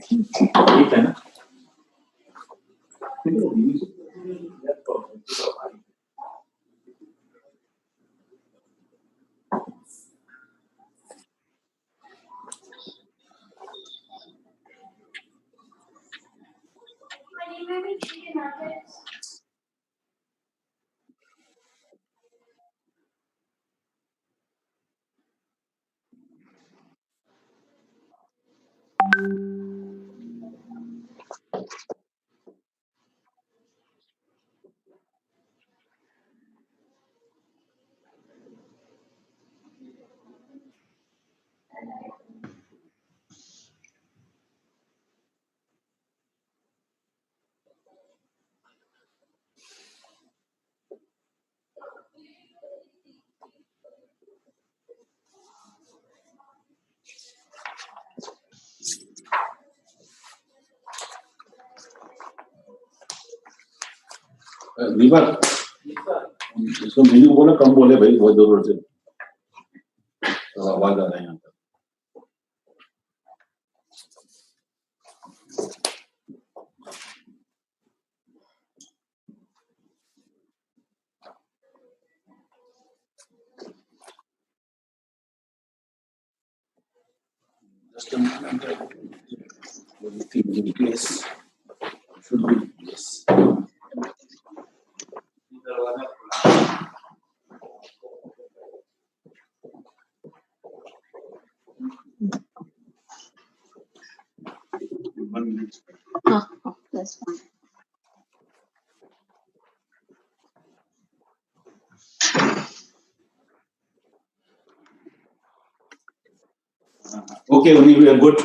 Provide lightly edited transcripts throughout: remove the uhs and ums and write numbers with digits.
ठीक है ना? दीपक, इसको मेनू बोला कम बोले भाई, बहुत जोर से तो आवाज आ रहा है यहाँ पर। Just a moment. Everything in place. Should be in place. That's fine. Okay, Uni, we are good.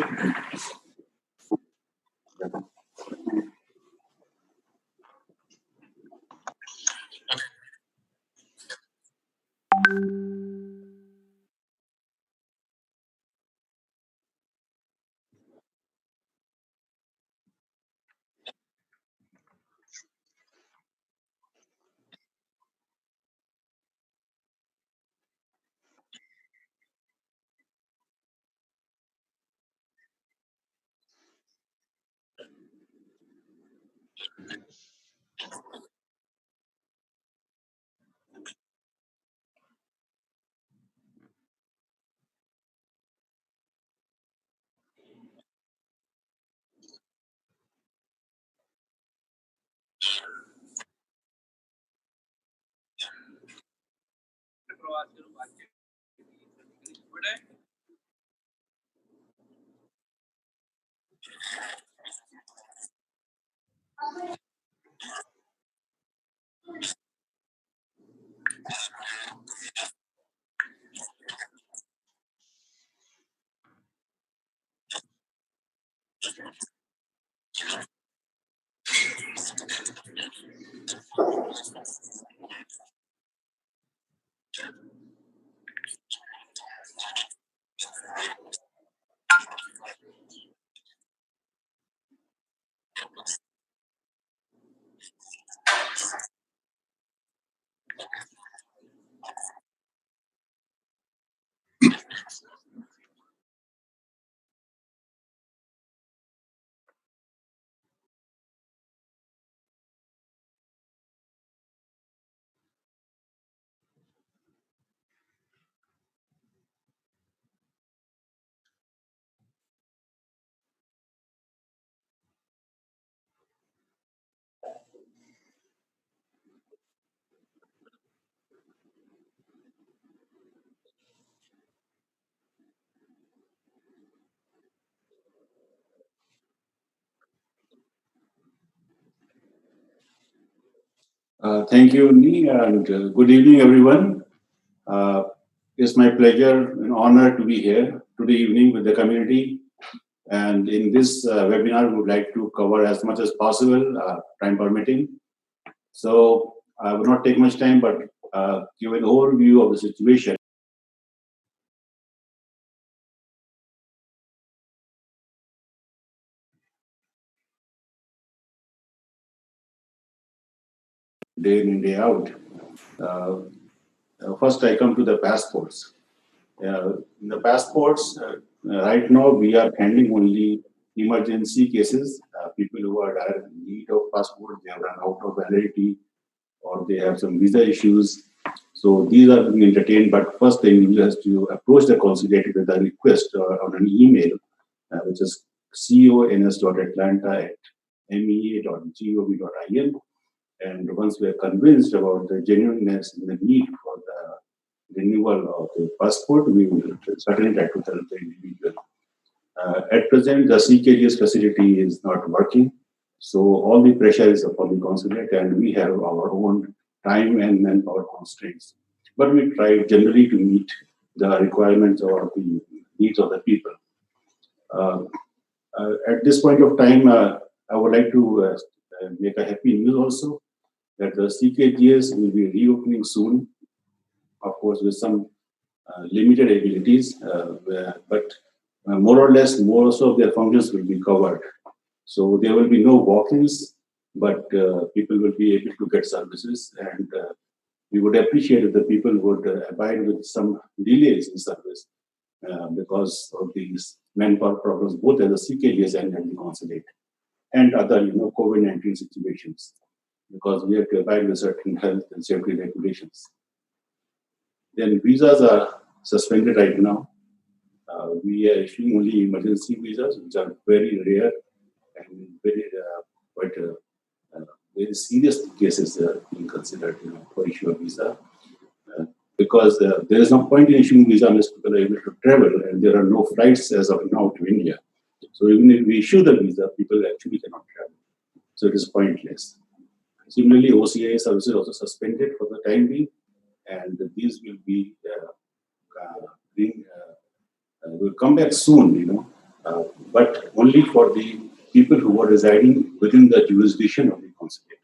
Thank you, Uni, and good evening, everyone. It's my pleasure and honor to be here today evening with the community. And in this webinar, we would like to cover as much as possible, time permitting. So I will not take much time, but give an overview of the situation. Day in and day out. First, I come to the passports. In the passports, right now we are handling only emergency cases, people who are in need of passport, they have run out of validity, or they have some visa issues. So these are being entertained, but first the individual has to approach the consulate with a request on an email, which is cons.atlanta@mea.gov.in. And once we are convinced about the genuineness and the need for the renewal of the passport, we will certainly try to help the individual. At present, the CKGS facility is not working, so all the pressure is upon the consulate, and we have our own time and manpower constraints. But we try generally to meet the requirements or the needs of the people. Uh, at this point of time, I would like to make a happy news also that the CKGS will be reopening soon, of course, with some limited abilities, but more or less, most of their functions will be covered. So there will be no walk-ins, but people will be able to get services, and we would appreciate if the people would abide with some delays in service because of these manpower problems, both at the CKGS and at the consulate, and other, COVID-19 situations, because we have to abide with certain health and safety regulations. Then visas are suspended right now. We are issuing only emergency visas, which are very rare and very quite very serious cases being considered, for issue of visa. Because there is no point in issuing visa unless people are able to travel, and there are no flights as of now to India. So even if we issue the visa, people actually cannot travel. So it is pointless. Similarly, OCA services also suspended for the time being, and these will be will come back soon, but only for the people who are residing within the jurisdiction of the consulate.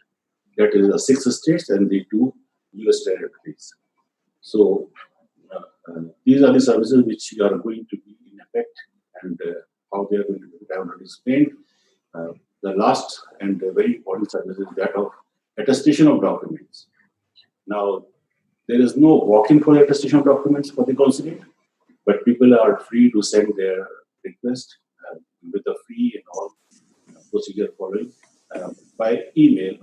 That is the 6 states and the 2 US territories. So these are the services which are going to be in effect, and how they are going to be, I have already explained. The last and very important service is that of attestation of documents. Now, there is no walk-in for attestation of documents for the consulate, but people are free to send their request with a fee and all procedure following by email,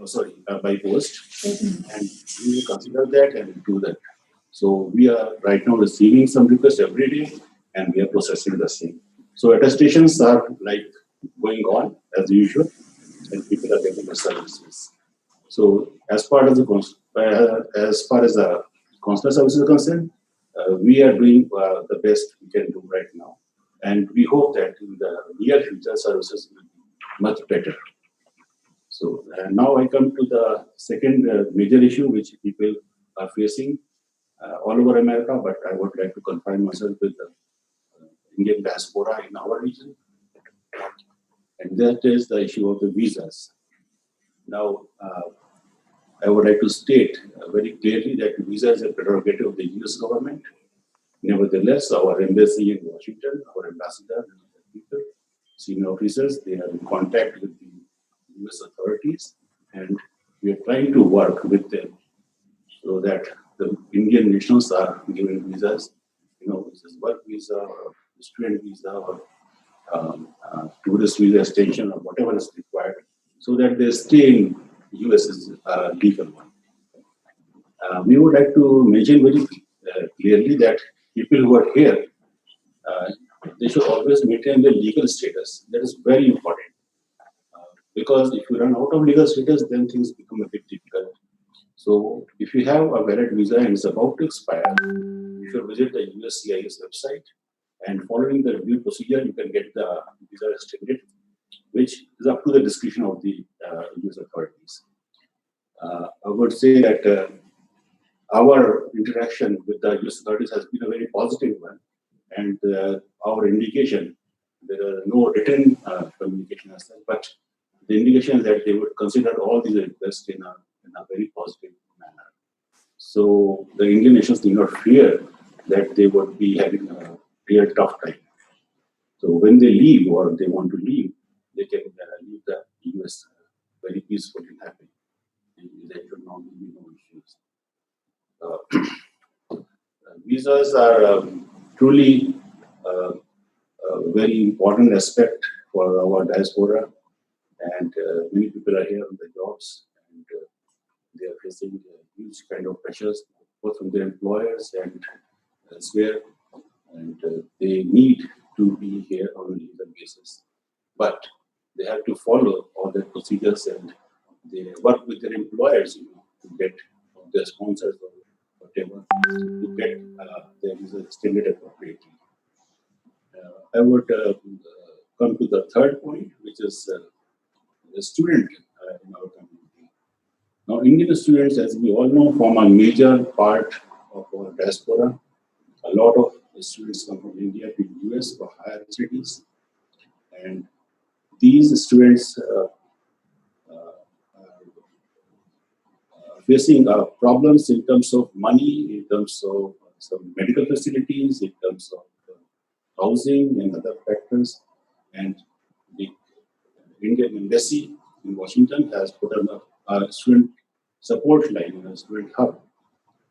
by post, and we will consider that and do that. So we are right now receiving some requests every day, and we are processing the same. So attestations are like going on as usual, and people are getting the services. So as far as the consular services are concerned, we are doing the best we can do right now, and we hope that in the near future services will be much better. So now I come to the second major issue which people are facing all over America, but I would like to confine myself with the Indian diaspora in our region, and that is the issue of the visas. Now, I would like to state very clearly that visa is a prerogative of the US government. Nevertheless, our embassy in Washington, our ambassador, and other people, senior officers, they are in contact with the US authorities, and we are trying to work with them so that the Indian nationals are given visas, which is work visa or student visa or tourist visa extension or whatever is required, so that they stay in US is a legal one. We would like to mention very clearly that people who are here, uh, they should always maintain their legal status. That is very important. Because if you run out of legal status, then things become a bit difficult. So if you have a valid visa and it's about to expire, you should visit the USCIS website, and following the review procedure, you can get the visa extended, which is up to the discretion of the US authorities. I would say that our interaction with the US authorities has been a very positive one, and our indication, there are no written communication as such, but the indication that they would consider all these requests in a very positive manner. So the Indian nations do not fear that they would be having a real tough time. So when they leave or they want to leave, they can leave the US very peacefully and happy. And there should not be no issues. Visas are truly a very important aspect for our diaspora, and many people are here on the jobs, and they are facing huge kind of pressures, both from their employers and elsewhere, and they need to be here on a regular basis. But they have to follow all the procedures, and they work with their employers, to get their sponsors or whatever, to get their visa extended appropriately. I would come to the third point, which is the student in our community. Now, Indian students, as we all know, form a major part of our diaspora. A lot of students come from India to US for higher studies, and these students are facing problems in terms of money, in terms of some medical facilities, in terms of housing and other factors. And the Indian Embassy in Washington has put up a student support line, a student hub,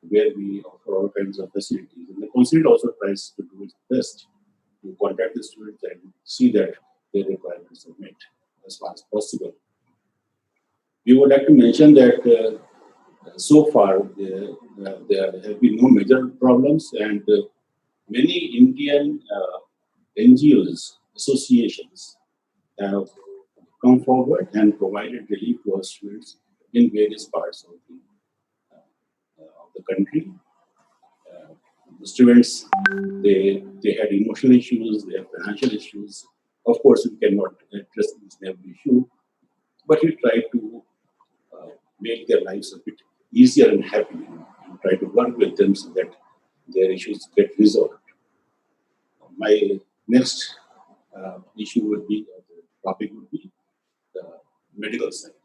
where we offer all kinds of facilities. And the Consulate also tries to do its best to contact the students and see that their requirements are met as far as possible. We would like to mention that so far there have been no major problems, and many Indian NGOs, associations have come forward and provided relief to our students in various parts of the country. The students, they had emotional issues, they have financial issues. Of course, we cannot address each and every issue, but we try to make their lives a bit easier and happy, and try to work with them so that their issues get resolved. My next issue would be, the topic would be the medical side.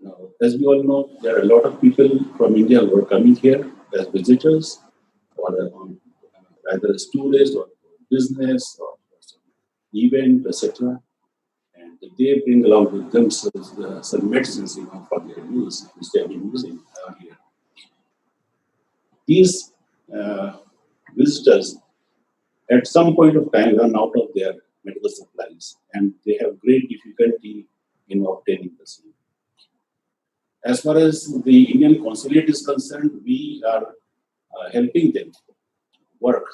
Now, as we all know, there are a lot of people from India who are coming here as visitors, or either as tourists or business or some event, etc. And they bring along with themselves some medicines, for their use, which they have been using earlier. These visitors, at some point of time, run out of their medical supplies, and they have great difficulty in obtaining the same. As far as the Indian Consulate is concerned, we are helping them work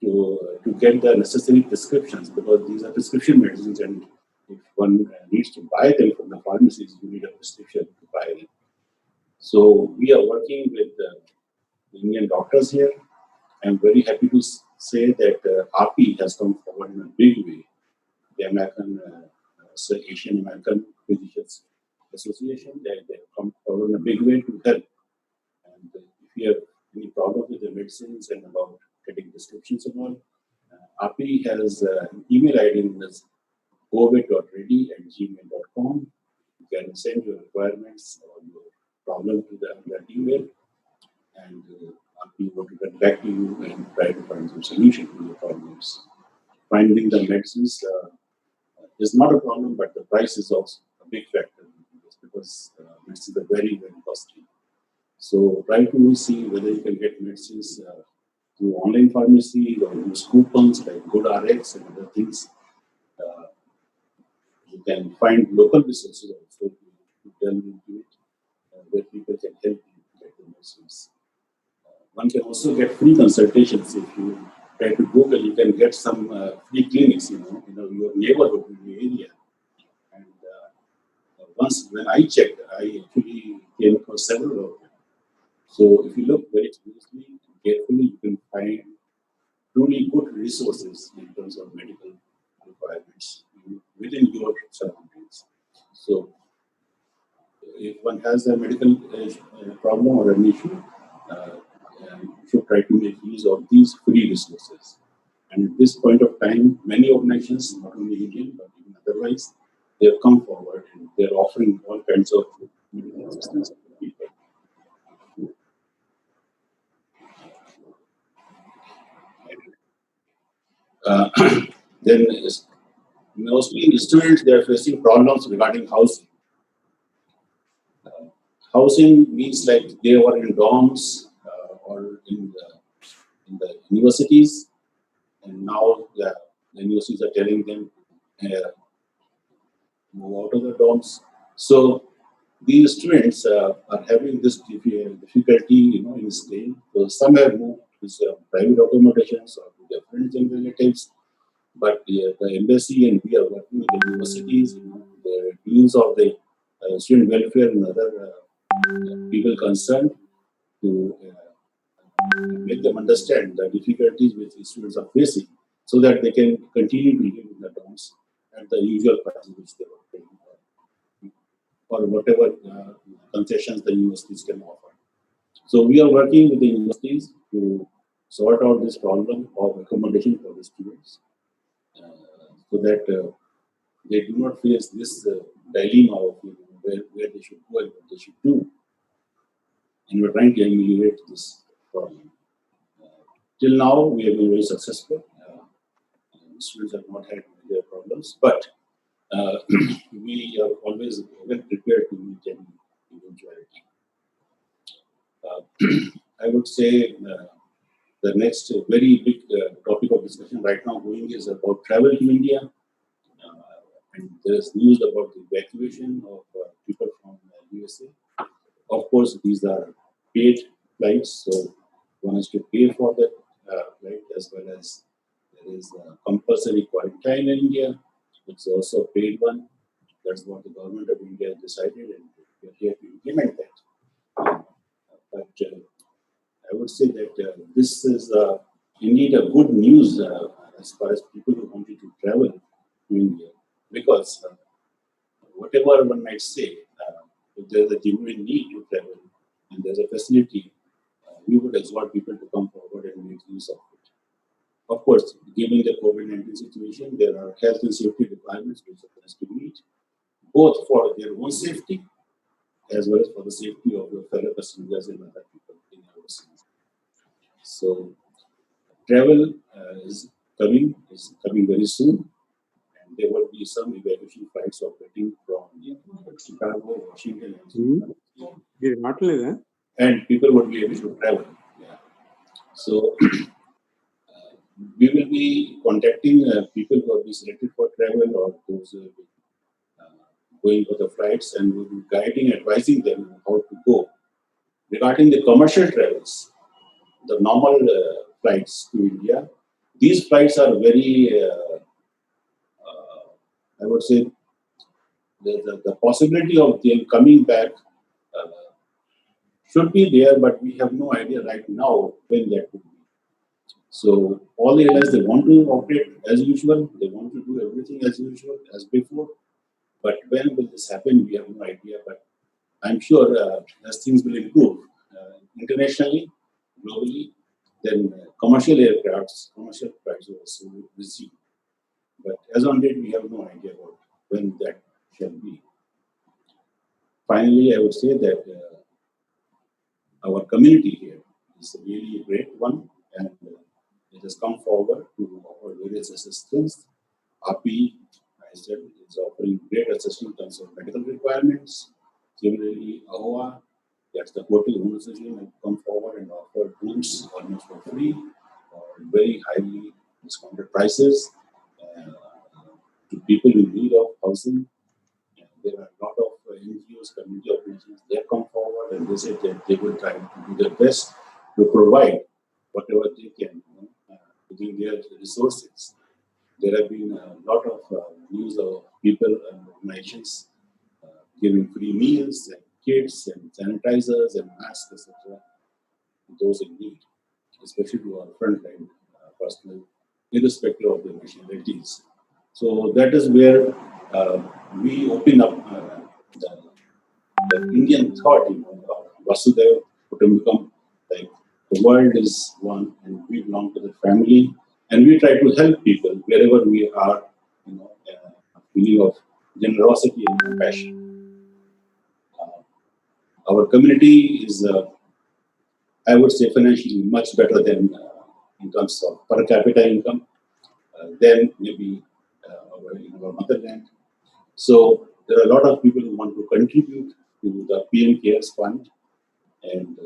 to get the necessary prescriptions, because these are prescription medicines, and if one needs to buy them from the pharmacies, you need a prescription to buy them. So we are working with the Indian doctors here. I'm very happy to say that API has come forward in a big way. The American, Asian American Physicians Association, they have come forward in a big way to help. And if you have any problem with the medicines and about getting prescriptions and all, API has an email ID known as covid.ready@gmail.com. You can send your requirements or your problem to that email, and API will get back to you and try to find some solution to your problems. Finding the medicines is not a problem, but the price is also a big factor in this, because medicines are very, very costly. So try to see whether you can get medicines through online pharmacy or use coupons like Good RX and other things. Uh, you can find local resources also to delve into it, where people can help you get the medicines. One can also get free consultations. If you try to Google, you can get some free clinics, your neighborhood, in your area. And once when I checked, I actually came across several of them. So if you look very closely and carefully, you can find truly good resources in terms of medical requirements within your surroundings. So if one has a medical problem or an issue, uh, you should try to make use of these free resources. And at this point of time, many organizations, not only Indian but even otherwise, they have come forward and they're offering all kinds of medical assistance to people. Uh, then mostly students, they are facing problems regarding housing. Housing means like they were in dorms or in the universities, and now the universities are telling them move out of the dorms. So these students are having this difficulty, in staying. So some have moved to private accommodations or to their friends and relatives. But the embassy and we are working with the universities, the deans of the student welfare and other people concerned to make them understand the difficulties which the students are facing so that they can continue to live in the dorms at the usual prices which they were paying or whatever concessions the universities can offer. So we are working with the universities to sort out this problem of accommodation for the students so that they do not face this dilemma of where they should go and what they should do. And we're trying to ameliorate this problem. Till now, we have been very successful. Students have not had their problems, but we are always well prepared to meet any eventuality. I would say the next very big topic of discussion right now going is about travel to India. And there's news about the evacuation of people from USA. Of course, these are paid flights, so one has to pay for that flight as well as there is compulsory quarantine in India. It's also a paid one. That's what the government of India decided, and we are here to implement that. But I would say that this is indeed a good news as far as people who wanted to travel to India, because whatever one might say, if there's a genuine need to travel and there's a facility, we would exhort people to come forward and make use of it. Of course, given the COVID-19 situation, there are health and safety requirements which one has to meet, both for their own safety as well as for the safety of your fellow passengers and other people in our city. So travel is coming very soon, and there will be some evacuation flights operating from Chicago, Washington, and people would be able to travel. Yeah. So we will be contacting people who have been selected for travel or those going for the flights, and we'll be guiding, advising them on how to go. Regarding the commercial travels, the normal flights to India, these flights are very, I would say, the possibility of them coming back should be there, but we have no idea right now when that would be. So all the airlines, they want to operate as usual, they want to do everything as usual, as before. But when will this happen? We have no idea. But I'm sure as things will improve internationally, globally, then commercial aircrafts, commercial flights will also resume. But as on date, we have no idea about when that shall be. Finally, I would say that our community here is really a great one, and it has come forward to offer various assistance. API, I said, is offering great assistance in terms of medical requirements. Similarly, AHOA, that's the Hotel Home Association, have come forward and offered rooms almost for free or very highly discounted prices uh, to people in need of housing. And there are a lot of NGOs, community organizations, they have come forward and they said that they will try to do their best to provide whatever they can within their resources. There have been a lot of news of people and organizations giving free meals and kits and sanitizers and masks, etc. to those in need, especially to our frontline personnel, irrespective of their nationalities. So that is where we open up the Indian thought, Vasudhaiva Kutumbakam, like the world is one and we belong to the family, and we try to help people wherever we are, a feeling of generosity and compassion. Our community is, I would say, financially much better than in terms of per capita income than maybe in our motherland. So there are a lot of people who want to contribute to the PM Cares Fund, and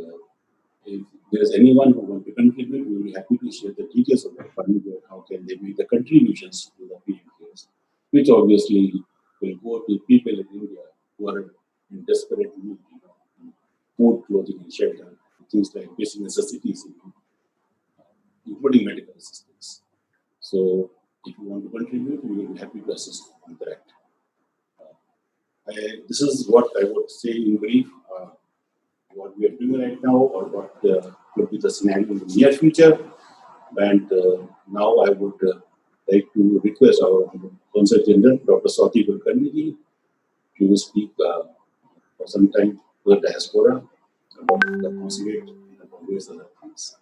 if there is anyone who wants to contribute, we will be happy to share the details of that fund. How can they make the contributions to the PM Cares? which obviously will go to people in India who are in desperate need, food, clothing, and shelter, things like basic necessities, including medical assistance. So, if you want to contribute, we will be happy to assist on that. This is what I would say in brief. What we are doing right now, or what could be the scenario in the near future. And now I would like to request our Consulate General, Dr. Swathi Kulkarni, to speak for some time to the diaspora about the consulate and the various other things.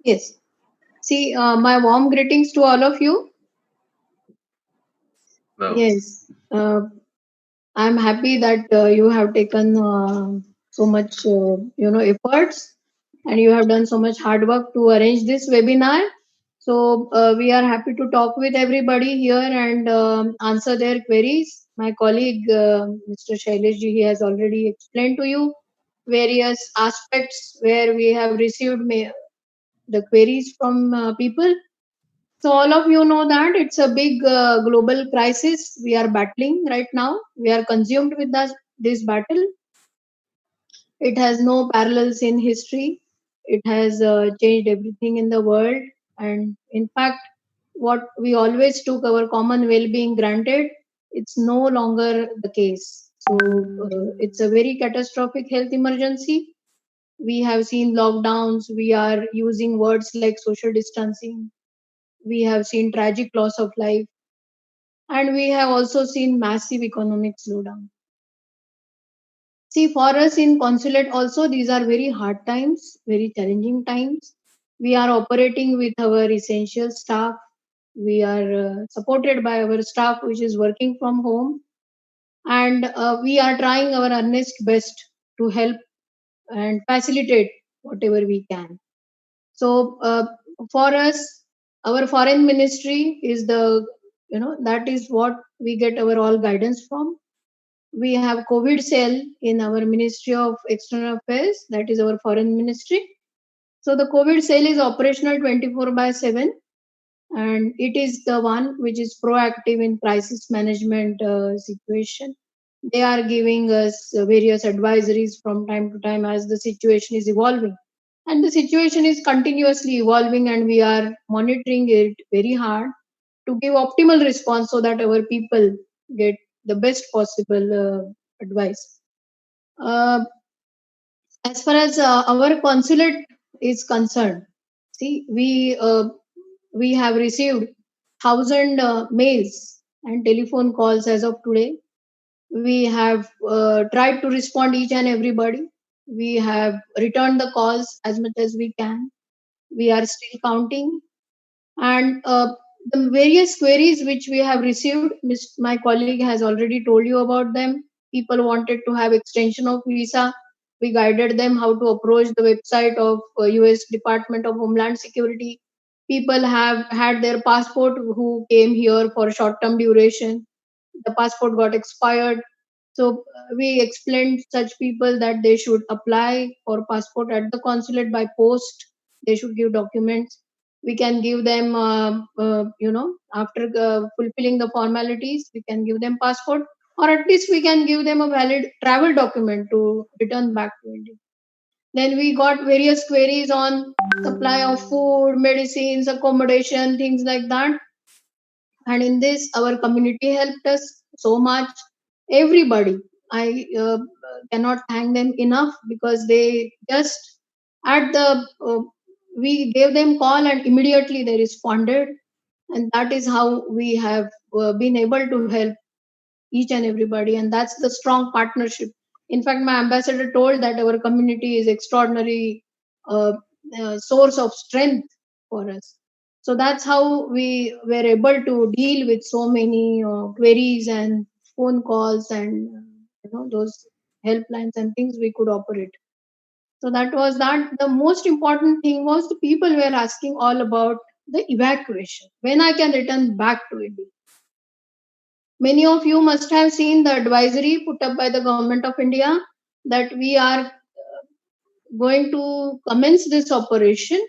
Yes. See, my warm greetings to all of you. Wow. Yes. I'm happy that you have taken so much, efforts, and you have done so much hard work to arrange this webinar. So we are happy to talk with everybody here and answer their queries. My colleague, Mr. Shailesh ji, he has already explained to you various aspects where we have received the queries from people. So all of you know that it's a big global crisis we are battling right now. We are consumed with this battle. It has no parallels in history. It has changed everything in the world. And in fact, what we always took our common well-being granted, it's no longer the case. So it's a very catastrophic health emergency. We have seen lockdowns. We are using words like social distancing. We have seen tragic loss of life, and we have also seen massive economic slowdown. See, for us in Consulate also, these are very hard times, very challenging times. We are operating with our essential staff. We are supported by our staff, which is working from home. And we are trying our earnest best to help and facilitate whatever we can. So, for us, our foreign ministry is that is what we get our all guidance from. We have COVID cell in our Ministry of External Affairs, that is our foreign ministry. So the COVID cell is operational 24 by 7, and it is the one which is proactive in crisis management situation. They are giving us various advisories from time to time as the situation is evolving. And the situation is continuously evolving, and we are monitoring it very hard to give optimal response so that our people get the best possible advice. Uh, as far as our consulate is concerned, see, we have received 1,000 mails and telephone calls as of today. We have tried to respond each and everybody. We have returned the calls as much as we can. We are still counting, and the various queries which we have received, my colleague has already told you about them. People wanted to have extension of visa. We guided them how to approach the website of US Department of Homeland Security. People have had their passport who came here for short term duration. The passport got expired. So we explained such people that they should apply for passport at the consulate by post. They should give documents. We can give them, after fulfilling the formalities, we can give them passport, or at least we can give them a valid travel document to return back to India. Then we got various queries on supply of food, medicines, accommodation, things like that. And in this, our community helped us so much. Everybody, I cannot thank them enough because they just at the we gave them call and immediately they responded, and that is how we have been able to help each and everybody, and that's the strong partnership. In fact, my ambassador told that our community is extraordinary uh, source of strength for us. So that's how we were able to deal with so many queries and phone calls and those helplines and things we could operate. So that was that. The most important thing was the people were asking all about the evacuation. When I can return back to India. Many of you must have seen the advisory put up by the government of India that we are going to commence this operation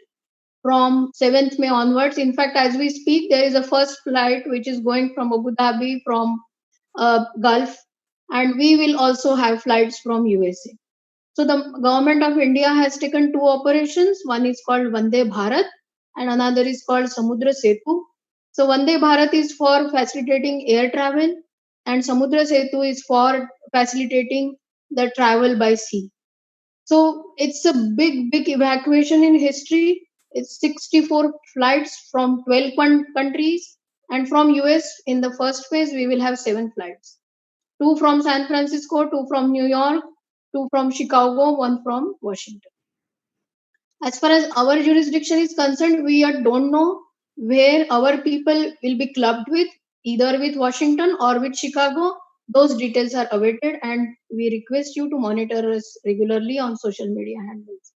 from 7th May onwards. In fact, as we speak, there is a first flight which is going from Abu Dhabi from Gulf, and we will also have flights from USA. So the government of India has taken two operations. One is called Vande Bharat and another is called Samudra Setu. So Vande Bharat is for facilitating air travel and Samudra Setu is for facilitating the travel by sea. So it's a big evacuation in history. It's 64 flights from 12 countries, and from US in the first phase we will have 7 flights. Two from San Francisco, two from New York, two from Chicago, one from Washington. As far as our jurisdiction is concerned, we don't know where our people will be clubbed with, either with Washington or with Chicago. Those details are awaited, and we request you to monitor us regularly on social media handles.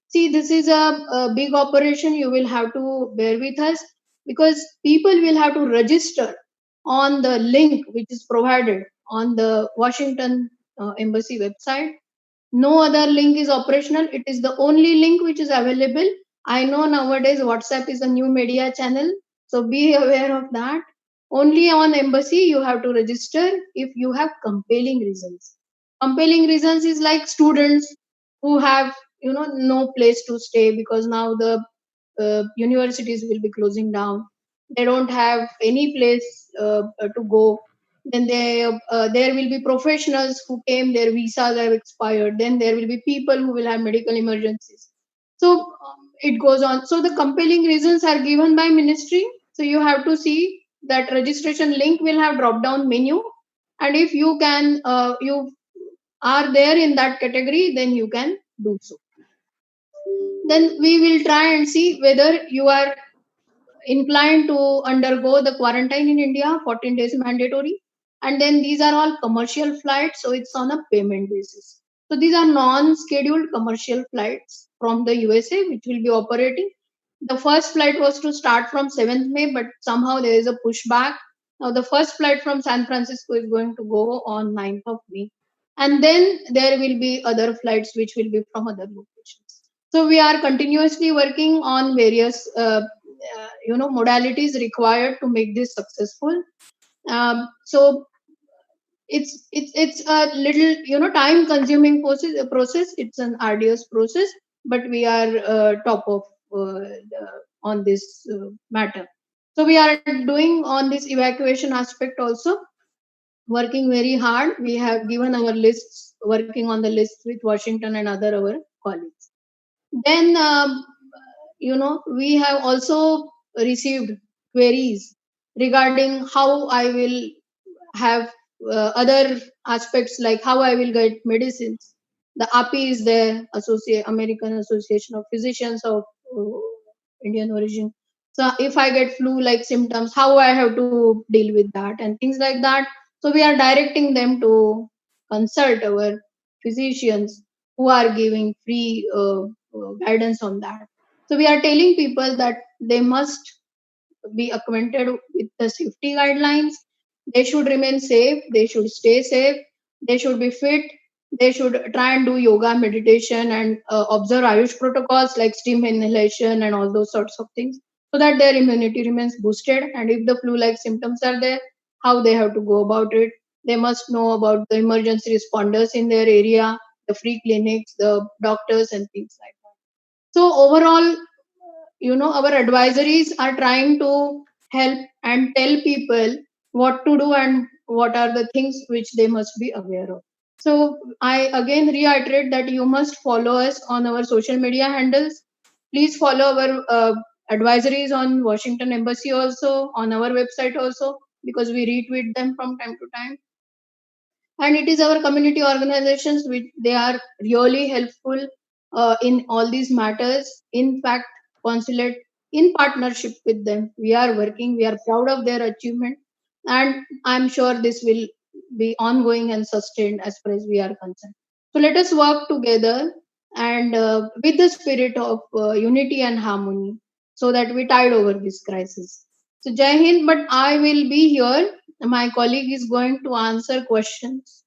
See, this is a big operation. You will have to bear with us because people will have to register on the link which is provided on the Washington Embassy website. No other link is operational. It is the only link which is available. I know nowadays WhatsApp is a new media channel, so be aware of that. Only on embassy you have to register if you have compelling reasons. Compelling reasons is like students who have no place to stay because now the universities will be closing down. They don't have any place to go. Then there will be professionals who came, their visas have expired. Then there will be people who will have medical emergencies. So it goes on. So the compelling reasons are given by ministry. So you have to see that registration link will have drop down menu, and if you are there in that category, then you can do so. Then we will try and see whether you are inclined to undergo the quarantine in India, 14 days mandatory. And then these are all commercial flights, so it's on a payment basis. So these are non-scheduled commercial flights from the USA, which will be operating. The first flight was to start from 7th May, but somehow there is a pushback. Now the first flight from San Francisco is going to go on 9th of May. And then there will be other flights which will be from other locations. So we are continuously working on various modalities required to make this successful. So it's a little time consuming process. It's an arduous process, but we are top of on this matter. So we are doing on this evacuation aspect also, working very hard. We have given our lists, working on the list with Washington and other our colleagues. Then we have also received queries regarding how I will have other aspects like how I will get medicines. The API is there, American Association of Physicians of uh, Indian origin. So if I get flu-like symptoms, how I have to deal with that and things like that. So we are directing them to consult our physicians who are giving free guidance on that. So we are telling people that they must be acquainted with the safety guidelines. They should remain safe. They should stay safe. They should be fit. They should try and do yoga, meditation, and observe Ayush protocols like steam inhalation and all those sorts of things so that their immunity remains boosted. And if the flu like symptoms are there, how they have to go about it. They must know about the emergency responders in their area, the free clinics, the doctors, and things like that. So overall, our advisories are trying to help and tell people what to do and what are the things which they must be aware of. So I again reiterate that you must follow us on our social media handles. Please follow our advisories on Washington Embassy also, on our website also, because we retweet them from time to time. And it is our community organizations which they are really helpful in all these matters. In fact, Consulate, in partnership with them, we are working. We are proud of their achievement, and I'm sure this will be ongoing and sustained as far as we are concerned. So let us work together and with the spirit of unity and harmony, so that we tide over this crisis. So Jai Hind, but I will be here. My colleague is going to answer questions,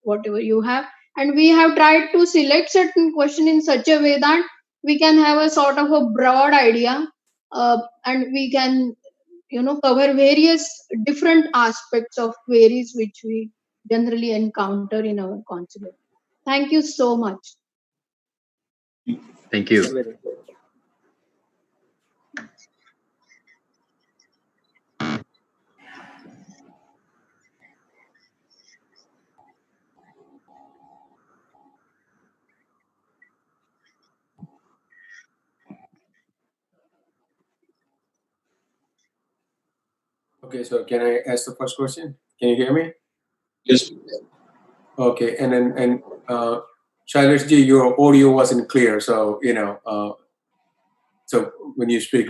whatever you have, and we have tried to select certain question in such a way that we can have a sort of a broad idea, and we can cover various different aspects of queries which we generally encounter in our consulate. Thank you so much. Thank you. Okay, so can I ask the first question? Can you hear me? Yes. Okay, and Shailesh ji, your audio wasn't clear, so so when you speak,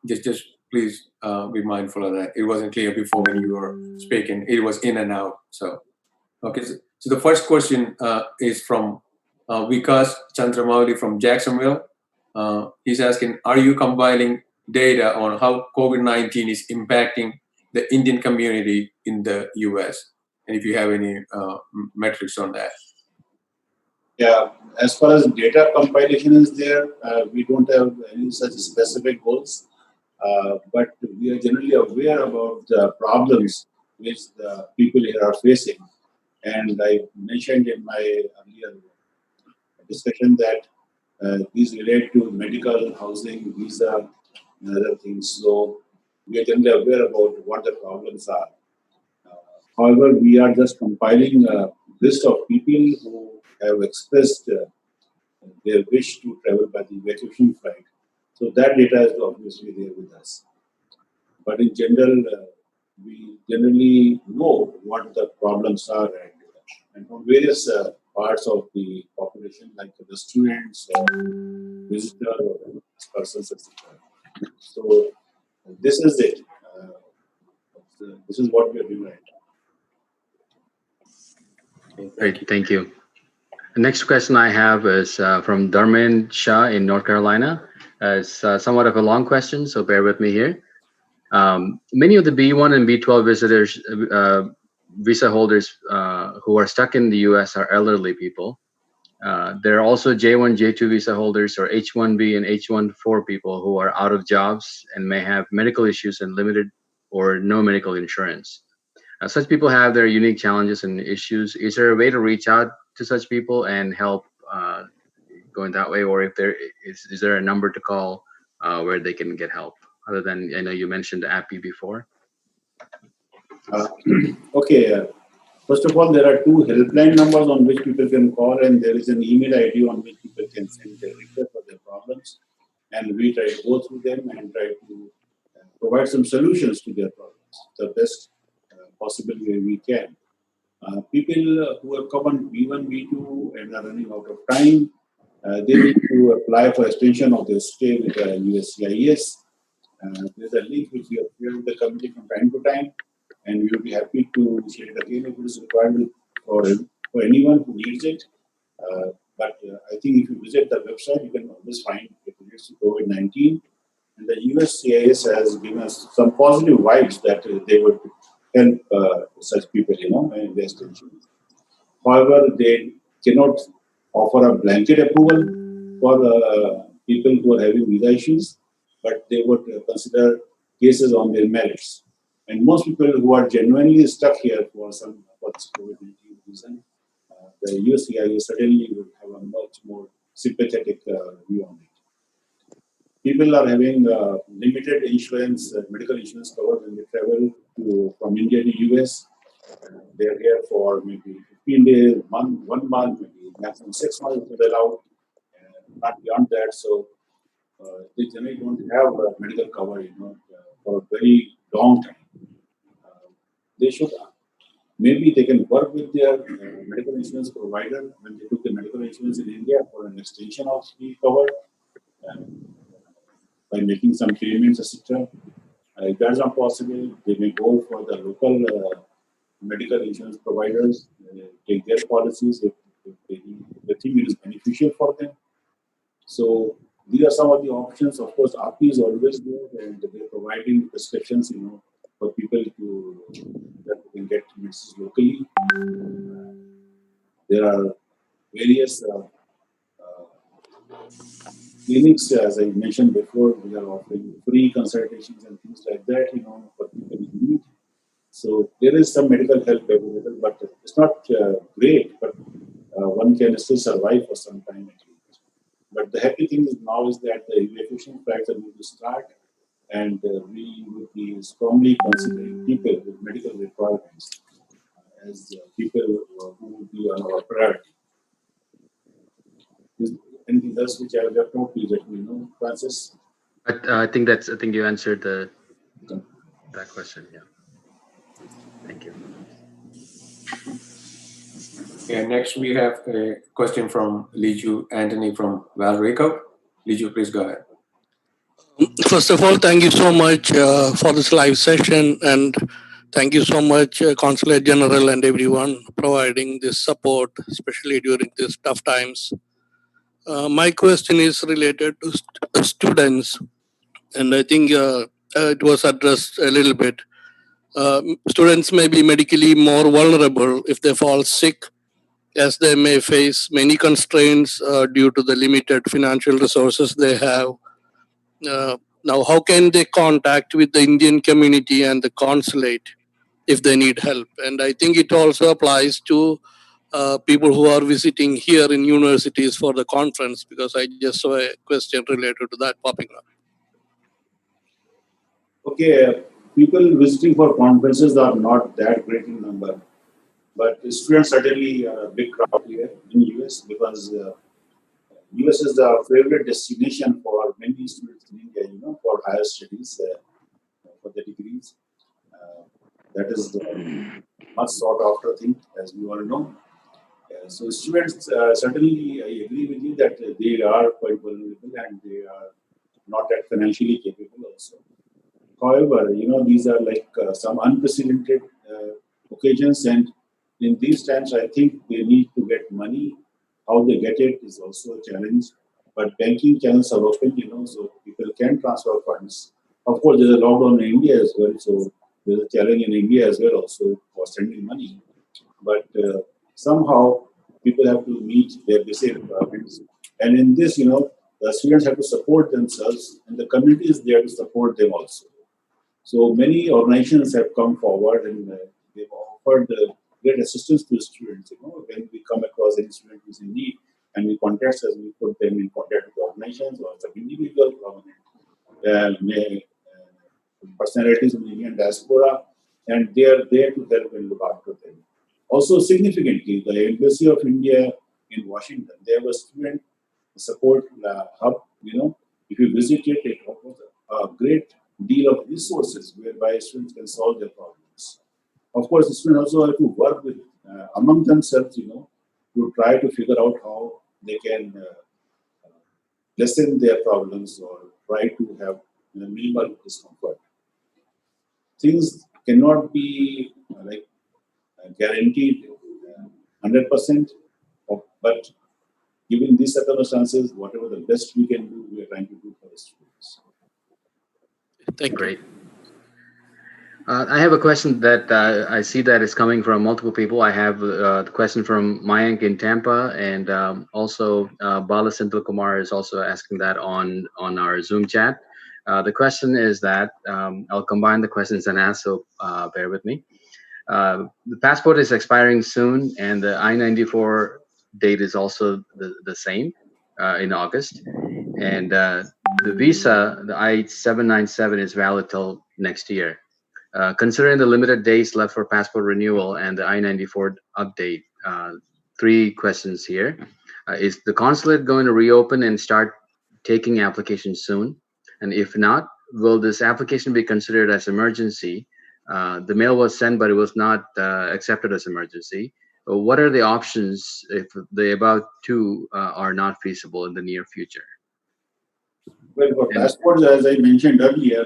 just please be mindful of that. It wasn't clear before when you were speaking. It was in and out. So okay, so the first question is from Vikas Chandramouli from Jacksonville. He's asking, are you compiling data on how COVID-19 is impacting the Indian community in the US? And if you have any metrics on that. Yeah, as far as data compilation is there, we don't have any such specific goals, but we are generally aware about the problems which the people here are facing. And I mentioned in my earlier discussion that these relate to medical, housing, visa, and other things. So we are generally aware about what the problems are. However, we are just compiling a list of people who have expressed their wish to travel by the evacuation flight. So that data is obviously there with us. But in general, we generally know what the problems are, and from various parts of the population, like the students, visitors, or persons, etc. So this is it. This is what we are doing right now. Great, thank you. The next question I have is from Dharmen Shah in North Carolina. It's somewhat of a long question, so bear with me here. Many of the B1 and B12 visitors, visa holders who are stuck in the US are elderly people. There are also J1, J2 visa holders or H1B and H14 people who are out of jobs and may have medical issues and limited or no medical insurance. Such people have their unique challenges and issues. Is there a way to reach out to such people and help going that way, or if there is there a number to call where they can get help? Other than, I know you mentioned the API before. Okay. First of all, there are two helpline numbers on which people can call, and there is an email ID on which people can send their request for their problems. And we try to go through them and try to provide some solutions to their problems the best possible way we can. People who have come on B1, B2 and are running out of time, they need to apply for extension of their stay with the USCIS. There's a link which we have shared with the committee from time to time, and we will be happy to share it again if it is required for anyone who needs it. But I think if you visit the website, you can always find it relates to COVID-19. And the USCIS has given us some positive vibes that they would help such people, in their extension. However, they cannot offer a blanket approval for people who are having visa issues, but they would consider cases on their merits. And most people who are genuinely stuck here for this COVID-19 reason, the USCIS certainly would have a much more sympathetic view on it. People are having limited insurance, medical insurance cover when they travel from India to US. They're here for maybe 15 days, 1 month, maybe maximum 6 months if they're allowed, not beyond that. So they generally don't have medical cover, for a very long time. They should, maybe they can work with their medical insurance provider when they took the medical insurance in India for an extension of the cover uh, by making some payments, etc. If that's not possible, they may go for the local medical insurance providers, take their policies if they need they think it is beneficial for them. So these are some of the options. Of course, RP is always there, and they're providing prescriptions, for people that can get medicines locally. There are various clinics, as I mentioned before. We are offering free consultations and things like that, for people in need. So there is some medical help available, but it's not great. But one can still survive for some time at least. But the happy thing is now is that the evacuation flights are going to start, and we will be strongly considering people with medical requirements as people who will be on our priority. Is anything else which I have left out? Please let me know, Francis. I think you answered that question. Yeah. Thank you. Yeah, next we have a question from Liju Anthony from Valrico. Liju, please go ahead. First of all, thank you so much for this live session, and thank you so much, Consulate General and everyone providing this support, especially during these tough times. My question is related to students, and I think it was addressed a little bit. Students may be medically more vulnerable if they fall sick, as they may face many constraints due to the limited financial resources they have. Now, how can they contact with the Indian community and the consulate if they need help? And I think it also applies to people who are visiting here in universities for the conference, because I just saw a question related to that popping up. Okay, people visiting for conferences are not that great in number, but students certainly are a big crowd here in US because US is the favorite destination for many students in India, for higher studies, for the degrees. That is the much sought after thing, as we all know. So students, certainly I agree with you that they are quite vulnerable and they are not that financially capable also. However, these are like some unprecedented occasions, and in these times, I think they need to get money. How they get it is also a challenge. But banking channels are open, so people can transfer funds. Of course, there's a lockdown in India as well, so there's a challenge in India as well also for sending money. But somehow people have to meet their basic requirements. And in this, the students have to support themselves, and the community is there to support them also. So many organizations have come forward and they've offered great assistance to students. When we come across any student who's in need, and we contact us, we put them in contact with organizations or some individual prominent personalities in the Indian diaspora, and they are there to help and look after them. Also, significantly, the Embassy of India in Washington, they have a student support hub. If you visit it, it offers a great deal of resources whereby students can solve their problems. Of course, the students also have to work with among themselves, to try to figure out how they can lessen their problems or try to have minimal discomfort. Things cannot be guaranteed 100%, but given these circumstances, whatever the best we can do, we are trying to do for the students. Thank you. Great. I have a question that I see that is coming from multiple people. I have the question from Mayank in Tampa, and also Bala Senthil Kumar is also asking that on our Zoom chat. The question is that I'll combine the questions and ask, so bear with me. The passport is expiring soon, and the I-94 date is also the same in August. And the visa, the I-797, is valid till next year. Considering the limited days left for passport renewal and the I-94 update, three questions here. Is the consulate going to reopen and start taking applications soon? And if not, will this application be considered as emergency? The mail was sent, but it was not accepted as emergency. What are the options if the above two are not feasible in the near future? Well, for passports, as I mentioned earlier,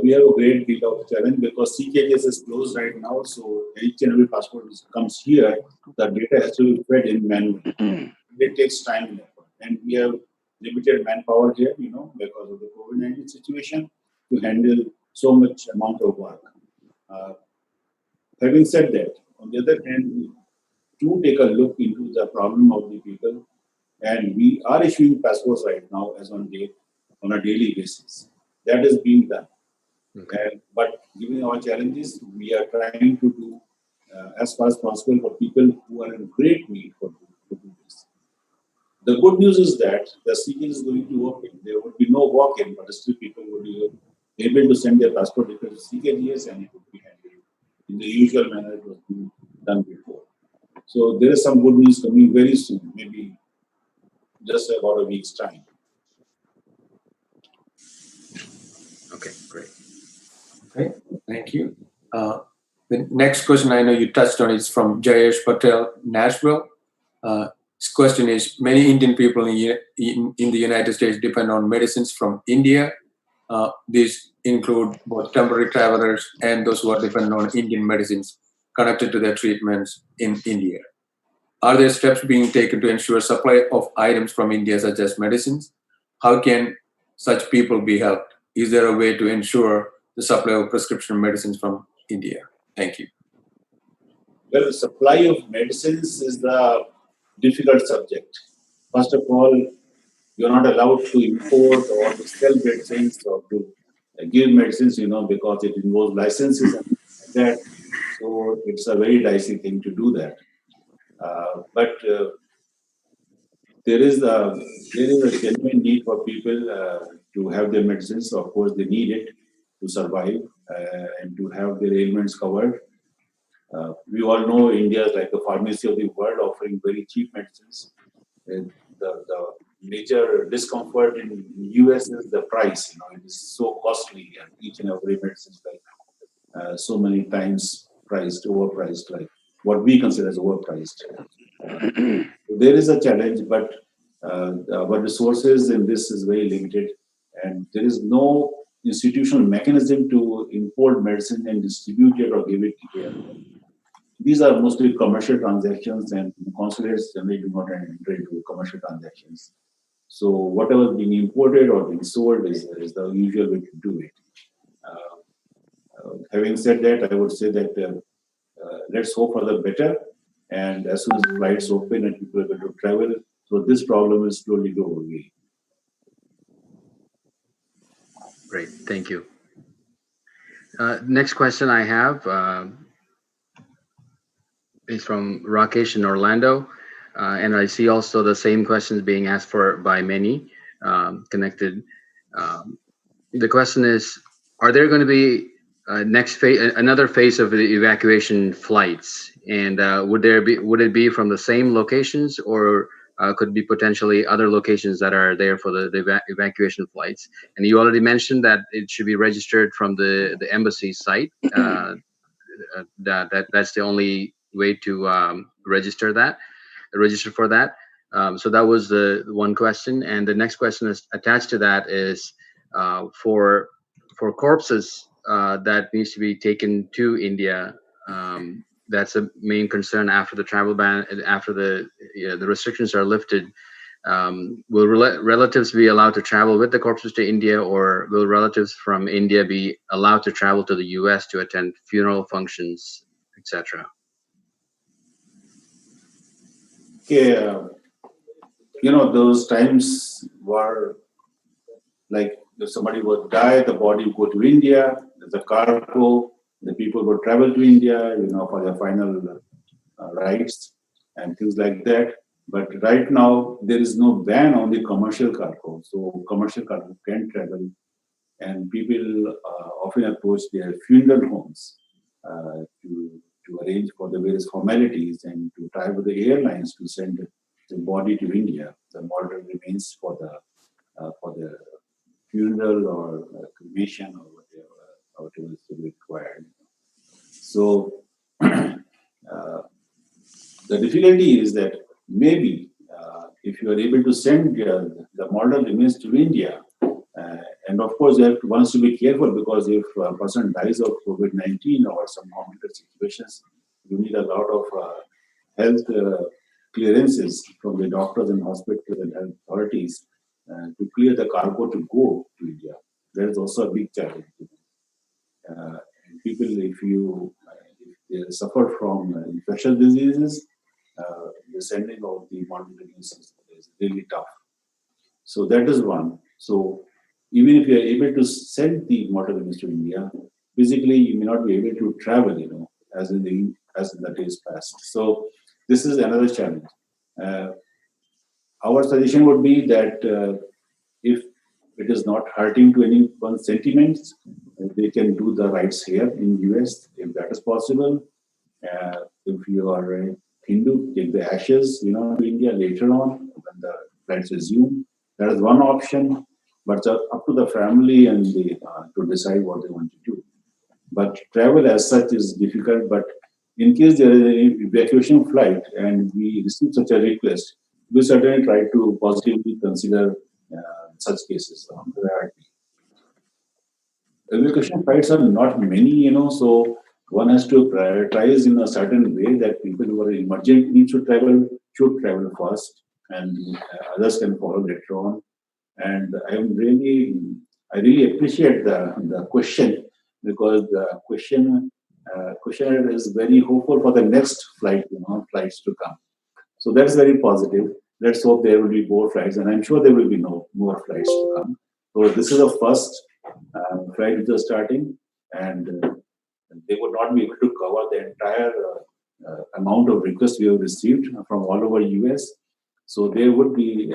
we have a great deal of challenge because CKGS is closed right now. So each and every passport which comes here, the data has to be fed in manually. it takes time and effort. And we have limited manpower here, because of the COVID-19 situation, to handle so much amount of work. Uh, Having said that, on the other hand, we do take a look into the problem of the people, and we are issuing passports right now as on date on a daily basis. That is being done. Okay. But given our challenges, we are trying to do as far as possible for people who are in great need to do this. The good news is that the CK is going to open. There would be no walk-in, but still people would be able to send their passport details to CKGS and it would be handled in the usual manner it was being done before. So there is some good news coming very soon, maybe just about a week's time. Okay, great. Okay, thank you. The next question I know you touched on is from Jayesh Patel, Nashville. His question is, many Indian people in the United States depend on medicines from India. These include both temporary travelers and those who are dependent on Indian medicines connected to their treatments in India. Are there steps being taken to ensure supply of items from India, such as medicines? How can such people be helped? Is there a way to ensure the supply of prescription medicines from India? Thank you. Well, the supply of medicines is the difficult subject. First of all, you're not allowed to import or to sell medicines or to give medicines, because it involves licenses and things like that. So it's a very dicey thing to do that. But there is a genuine need for people to have their medicines. Of course, they need it to survive and to have their ailments covered. We all know India is like the pharmacy of the world, offering very cheap medicines. And the major discomfort in US is the price. It is so costly, and each and every medicine is like so many times priced, overpriced, like what we consider as overpriced. There is a challenge, but our resources in this is very limited, and there is no institutional mechanism to import medicine and distribute it or give it here. These are mostly commercial transactions, and consulates generally do not enter into commercial transactions. So whatever is being imported or being sold is the usual way to do it. Having said that, I would say that let's hope for the better. And as soon as flights open and people are able to travel, so this problem will slowly go away. Great, thank you. Next question I have is from Rakesh in Orlando. And I see also the same questions being asked for by many connected. The question is, are there going to be another phase of the evacuation flights? And would it be from the same locations, or could be potentially other locations that are there for the evacuation flights? And you already mentioned that it should be registered from the embassy site. That's the only way to register for that. So that was the one question, and the next question is attached to that is for corpses that needs to be taken to India. That's a main concern after the travel ban, after the restrictions are lifted. Will relatives be allowed to travel with the corpses to India, or will relatives from India be allowed to travel to the US to attend funeral functions, etc.? Okay, those times were like if somebody would die, the body would go to India, there's a cargo, the people would travel to India, for their final rites and things like that. But right now, there is no ban on the commercial cargo. So commercial cargo can travel, and people often approach their funeral homes to arrange for the various formalities and to try with the airlines to send the body to India. The mortal remains for the funeral or cremation or whatever is required. So the difficulty is that maybe if you are able to send the mortal remains to India, and of course, one has to be careful, because if a person dies of COVID-19 or some complicated situations, you need a lot of health clearances from the doctors and hospitals and health authorities to clear the cargo to go to India. That is also a big challenge. People, if they suffer from infectious diseases, the sending of the molecules is really tough. So that is one. So even if you are able to send the molecules to India, physically you may not be able to travel, as in the days past. So this is another challenge. Uh, our suggestion would be that if it is not hurting to anyone's sentiments, they can do the rites here in US if that is possible. If you are a Hindu, take the ashes, to India later on when the flights resume. That is one option, but it's up to the family and to decide what they want to do. But travel as such is difficult. But in case there is an evacuation flight and we receive such a request, we certainly try to positively consider such cases on priority. Evacuation flights are not many, so one has to prioritize in a certain way that people who are emergent need to travel should travel first, and others can follow later on. And I really appreciate the question because the questioner is very hopeful for the next flights to come. So that's very positive. Let's hope there will be more flights, and I'm sure there will be no more flights to come. So this is the first flight which is starting, and they would not be able to cover the entire amount of requests we have received from all over US. So there would be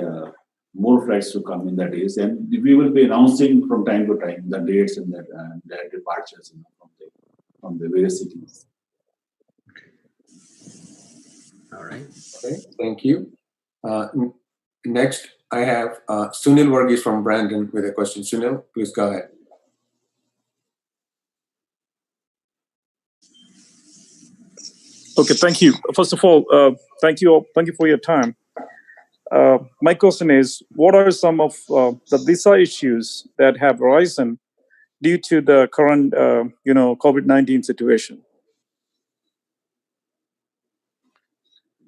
more flights to come in the days, and we will be announcing from time to time the dates and their departures from the various cities. All right. Okay, thank you. Next, I have Sunil Varghese from Brandon with a question. Sunil, please go ahead. Okay, thank you. First of all, thank you for your time. My question is, what are some of the visa issues that have arisen due to the current, COVID-19 situation?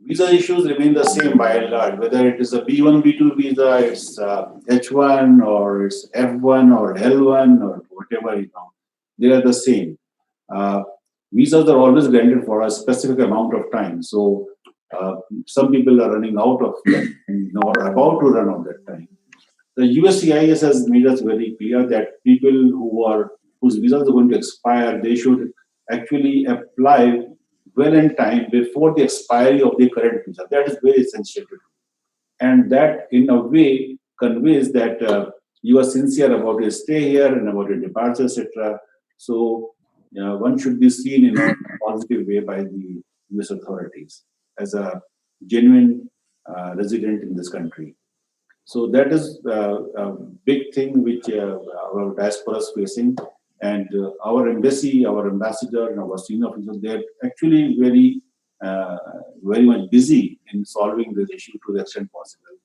Visa issues remain the same by and large, whether it is a B1, B2 visa, it's H1 or it's F1 or L1 or whatever, they are the same. Visas are always granted for a specific amount of time. So some people are running out of time or about to run out of that time. The USCIS has made us very clear that people whose visas are going to expire, they should actually apply well in time before the expiry of the current visa. That is very essential to do. And that, in a way, conveys that you are sincere about your stay here and about your departure, etc. So one should be seen in a positive way by the US authorities as a genuine resident in this country. So that is a big thing which our diaspora is facing. And our embassy, our ambassador, and our senior officials, they're actually very much busy in solving this issue to the extent possible.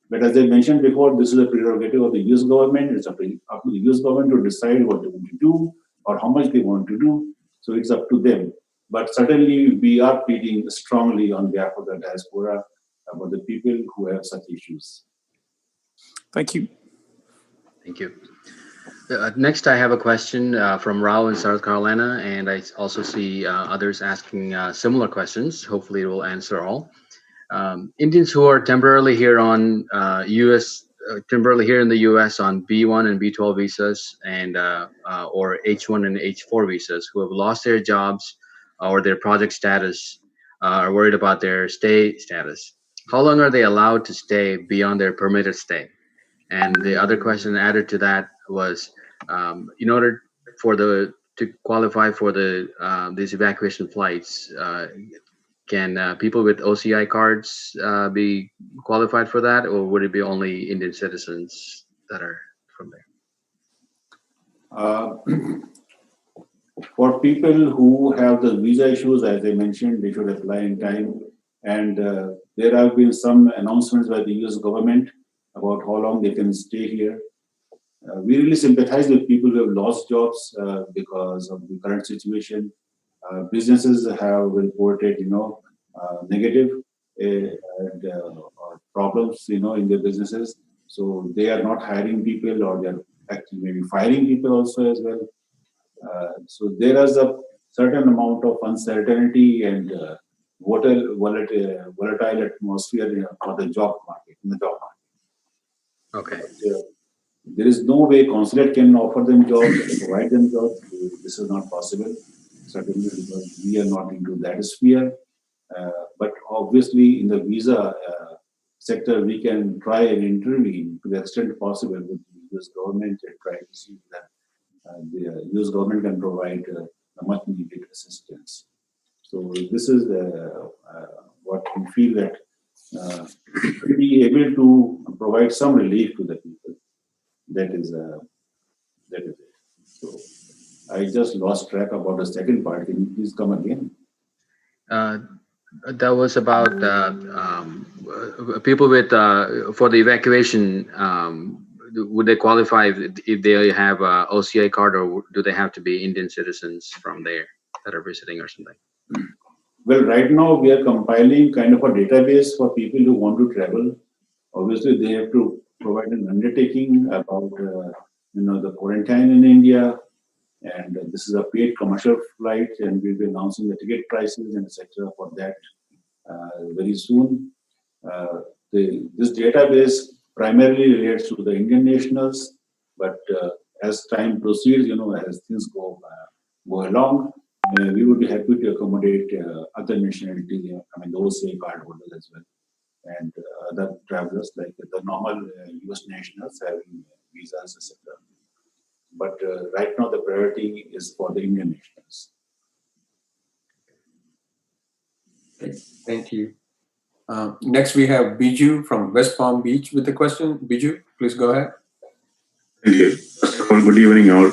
But as I mentioned before, this is a prerogative of the US government. It's up to the US government to decide what they want to do or how much they want to do. So it's up to them. But certainly we are pleading strongly on behalf of the diaspora about the people who have such issues. Thank you. Thank you. Next, I have a question from Rao in South Carolina, and I also see others asking similar questions. Hopefully, it will answer all. Indians who are temporarily here in the U.S. on B1 and B12 visas and or H1 and H4 visas who have lost their jobs or their project status are worried about their stay status. How long are they allowed to stay beyond their permitted stay? And the other question added to that was, in order to qualify for these evacuation flights, can people with OCI cards be qualified for that, or would it be only Indian citizens that are from there? For people who have the visa issues, as I mentioned, they should apply in time. And there have been some announcements by the US government about how long they can stay here. We really sympathize with people who have lost jobs because of the current situation. Businesses have reported, negative. or problems, in their businesses. So they are not hiring people, or they're actually maybe firing people also as well. So there is a certain amount of uncertainty and volatile atmosphere for the job market, in the job market. Okay. But, there is no way consulate can offer them jobs or provide them jobs. This is not possible, certainly, because we are not into that sphere. But obviously, in the visa sector, we can try and intervene to the extent possible with the US government and try to see that the US government can provide much needed assistance. So this is what we feel that to be able to provide some relief to the people. That is it. So I just lost track about the second part. Can you please come again? That was about people with for the evacuation. Would they qualify if they have a OCI card, or do they have to be Indian citizens from there that are visiting or something? Well, right now we are compiling kind of a database for people who want to travel. Obviously, they have to provide an undertaking about the quarantine in India, and this is a paid commercial flight, and we'll be announcing the ticket prices and etc. for that very soon. Uh, this database primarily relates to the Indian nationals, but as time proceeds, as things go along, we would be happy to accommodate other nationalities. I mean, those same card holders as well, and other travelers like the normal U.S. nationals having visas, etc. But right now, the priority is for the Indian nationals. Thank you. Next, we have Biju from West Palm Beach with the question. Biju, please go ahead. Thank you. First of all, good evening, all.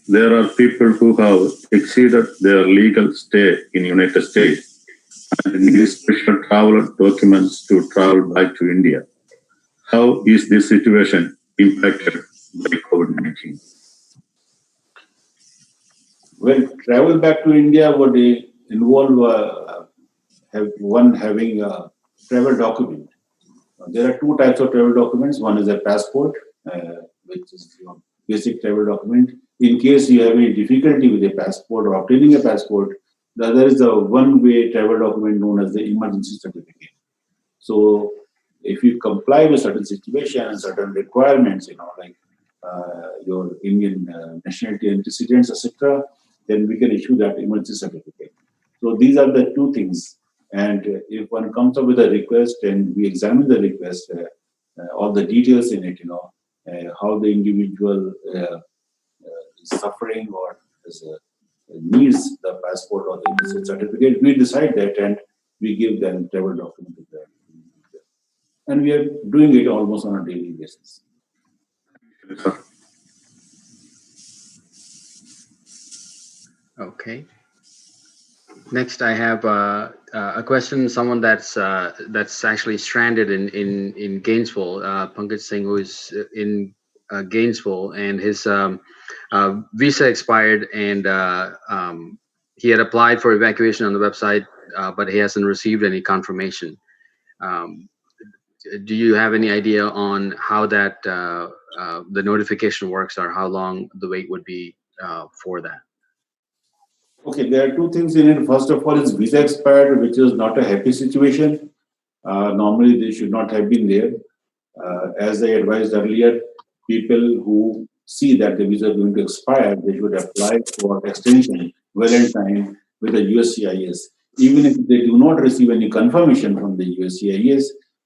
There are people who have exceeded their legal stay in United States and need special travel documents to travel back to India. How is this situation impacted by COVID-19? Well, travel back to India would involve having a travel document. There are two types of travel documents. One is a passport, which is your basic travel document. In case you have any difficulty with a passport or obtaining a passport, the other is a one-way travel document known as the emergency certificate. So, if you comply with certain situations, certain requirements, like your Indian nationality antecedents, etc., then we can issue that emergency certificate. So these are the two things. And if one comes up with a request and we examine the request, all the details in it, how the individual is suffering or needs the passport or the emergency certificate, we decide that and we give them travel document to them. And we are doing it almost on a daily basis. Okay. Next, I have a question. Someone that's actually stranded in Gainesville. Pankaj Singh, who is in Gainesville, and his visa expired, and he had applied for evacuation on the website, but he hasn't received any confirmation. Do you have any idea on how that the notification works, or how long the wait would be for that? Okay, there are two things in it. First of all, it's visa expired, which is not a happy situation. Normally, they should not have been there. As I advised earlier, people who see that the visa is going to expire, they should apply for extension well in time with the USCIS. Even if they do not receive any confirmation from the USCIS,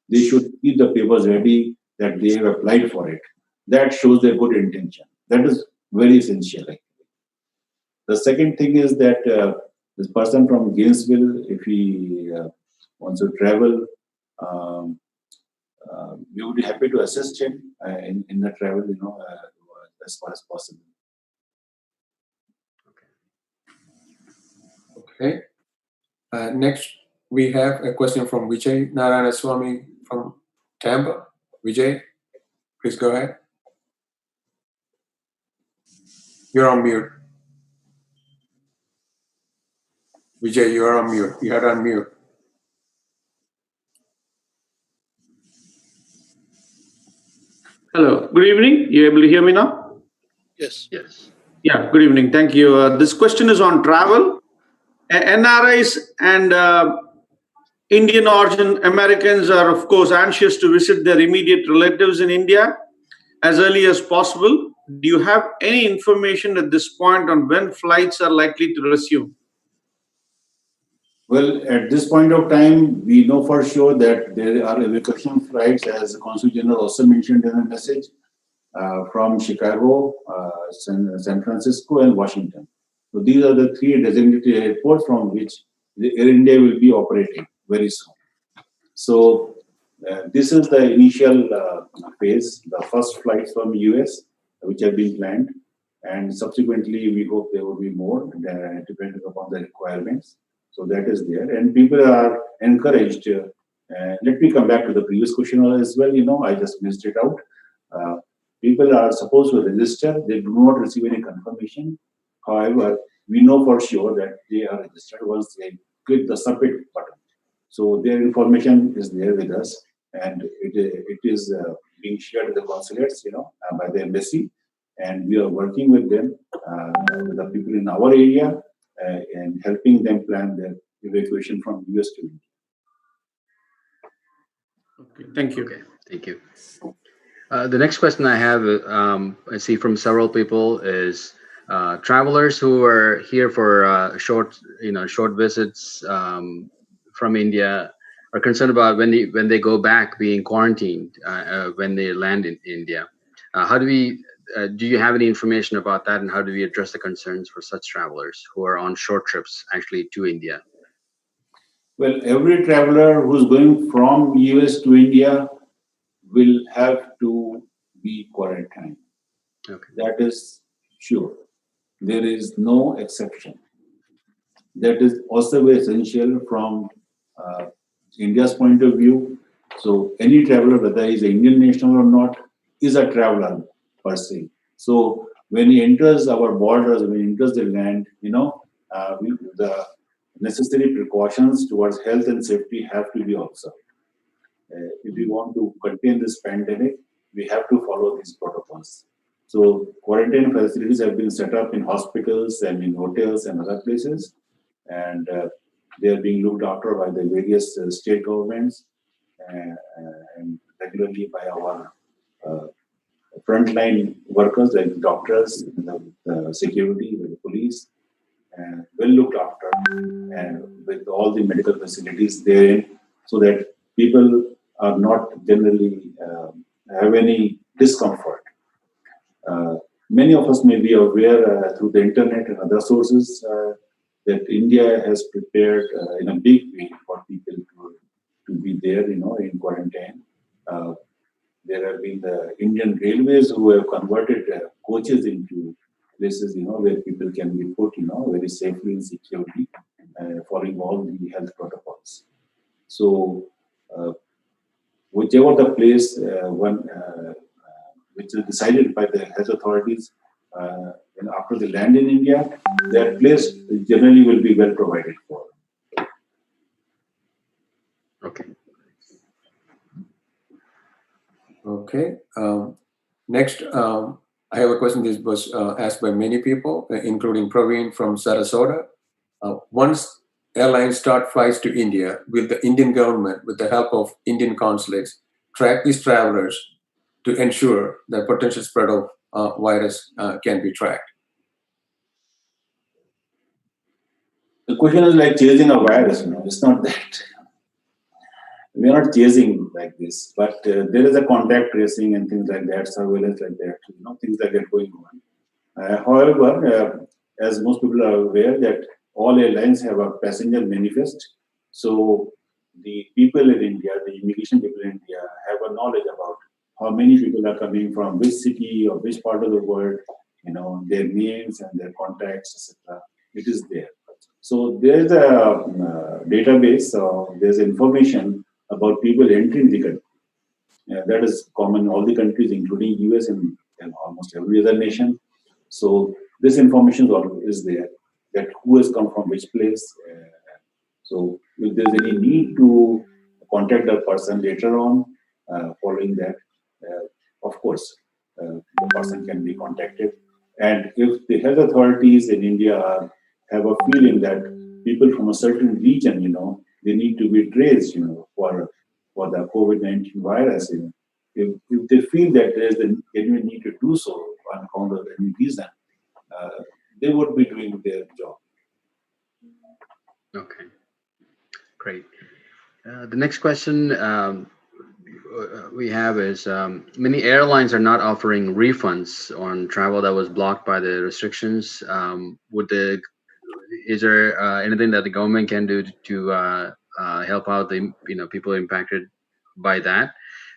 they should keep the papers ready that they have applied for it. That shows their good intention. That is very essential. The second thing is that this person from Gainesville, if he wants to travel, um, we would be happy to assist him in the travel, as far as possible. Okay. Next, we have a question from Vijay Narayanaswamy from Tampa. Vijay, please go ahead. You're on mute. Vijay, you are on mute. You had on mute. Hello, good evening. You able to hear me now? Yes. Yes. Yeah, good evening. Thank you. This question is on travel. NRIs and Indian origin Americans are, of course, anxious to visit their immediate relatives in India as early as possible. Do you have any information at this point on when flights are likely to resume? Well, at this point of time, we know for sure that there are evacuation flights, as the Consul General also mentioned in a message, from Chicago, San Francisco, and Washington. So these are the three designated airports from which the Air India will be operating very soon. So this is the initial phase, the first flights from US, which have been planned, and subsequently we hope there will be more, depending upon the requirements. So that is there, and people are encouraged. Let me come back to the previous question as well. I just missed it out. Uh, People are supposed to register; they do not receive any confirmation. However, we know for sure that they are registered once they click the submit button. So their information is there with us, and it is being shared with the consulates, by the embassy, and we are working with them, with the people in our area, and helping them plan their evacuation from US to India. Okay, thank you. Okay. Thank you. The next question I have, I see from several people, is travelers who are here for short visits from India are concerned about when they go back being quarantined when they land in India. How do we? Do you have any information about that, and how do we address the concerns for such travelers who are on short trips actually to India? Well, every traveler who's going from US to India will have to be quarantined. Okay. That is sure. There is no exception. That is also very essential from uh, India's point of view. So any traveler, whether he is an Indian national or not, is a traveler per se. So when he enters our borders, when he enters the land, the necessary precautions towards health and safety have to be observed. If we want to contain this pandemic, we have to follow these protocols. So quarantine facilities have been set up in hospitals and in hotels and other places, and they are being looked after by the various state governments, and regularly by our uh, frontline workers like doctors, the security, the police, well looked after, and with all the medical facilities therein, so that people are not generally have any discomfort. Many of us may be aware through the internet and other sources that India has prepared in a big way for people to be there, in quarantine. Uh, there have been the Indian Railways who have converted coaches into places, where people can be put, very safely and securely, following all the health protocols. So, whichever the place which is decided by the health authorities, after they land in India, that place generally will be well provided for. Okay. Okay. Next, I have a question. This was asked by many people, including Praveen from Sarasota. Once airlines start flights to India, will the Indian government, with the help of Indian consulates, track these travelers to ensure that potential spread of virus can be tracked? The question is like chasing a virus, it's not that. We are not chasing like this, but there is a contact tracing and things like that, surveillance like that, things like that going on. However, as most people are aware, that all airlines have a passenger manifest. So the people in India, the immigration people in India, have a knowledge about how many people are coming from which city or which part of the world, their names and their contacts, etc. It is there. So there's a database, there's information about people entering the country. That is common in all the countries, including US and almost every other nation. So this information is there, that who has come from which place. So if there's any need to contact that person later on, following that, of course, the person can be contacted. And if the health authorities in India have a feeling that people from a certain region, they need to be traced, for the COVID-19 virus, if they feel that there is a genuine need to do so on account of any reason, uh, they would be doing their job. Okay, great. The next question we have is many airlines are not offering refunds on travel that was blocked by the restrictions. Is there anything that the government can do to help out the people impacted by that?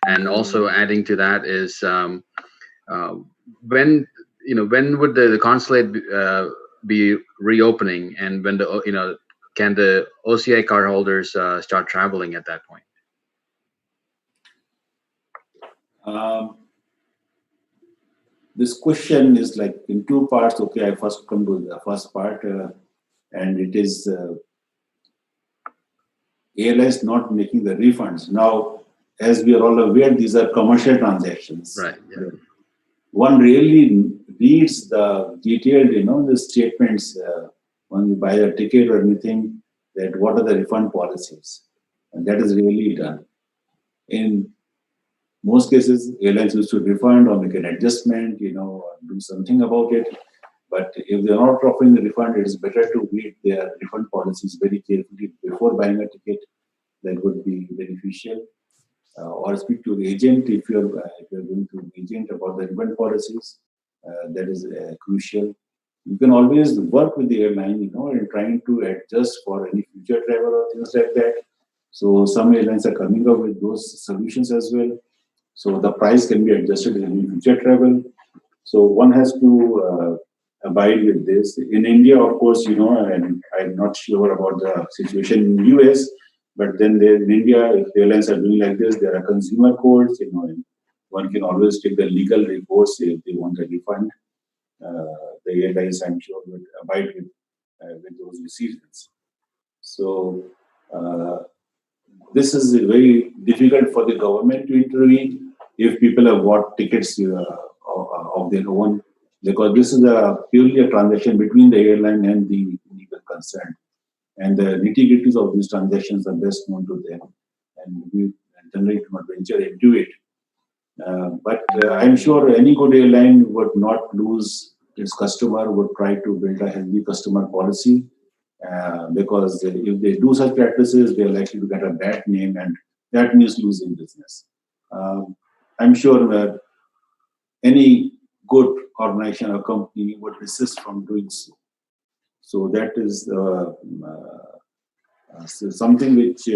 And also adding to that is uh, when when would the consulate be reopening, and when the can the OCI card holders start traveling at that point? Um, this question is like in two parts. Okay, I first come to the first part, and it is airlines not making the refunds. Now, as we are all aware, these are commercial transactions. Right. Yeah. One really reads the detailed, the statements when you buy a ticket or anything, that what are the refund policies, and that is really done. In most cases, airlines used to refund or make an adjustment, or do something about it. But if they're not offering the refund, it is better to read their refund policies very carefully before buying a ticket. That would be beneficial. Or speak to the agent if you're going to the agent about the refund policies. That is crucial. You can always work with the airline, in trying to adjust for any future travel or things like that. So some airlines are coming up with those solutions as well. So the price can be adjusted in any future travel. So one has to abide with this. In India, of course, and I'm not sure about the situation in US, but then there in India, if the airlines are doing like this, there are consumer courts, and one can always take the legal recourse if they want a refund. The airlines, I'm sure, would abide with those decisions. So uh, this is very difficult for the government to intervene if people have bought tickets of their own, because this is purely a transaction between the airline and the individual concerned. And the nitty-gritties of these transactions are best known to them. And we generally do not venture into it. But I'm sure any good airline would not lose its customer, would try to build a healthy customer policy, because if they do such practices, they're likely to get a bad name, and that means losing business. Um, I'm sure that any good organization or company would resist from doing so. So that is something which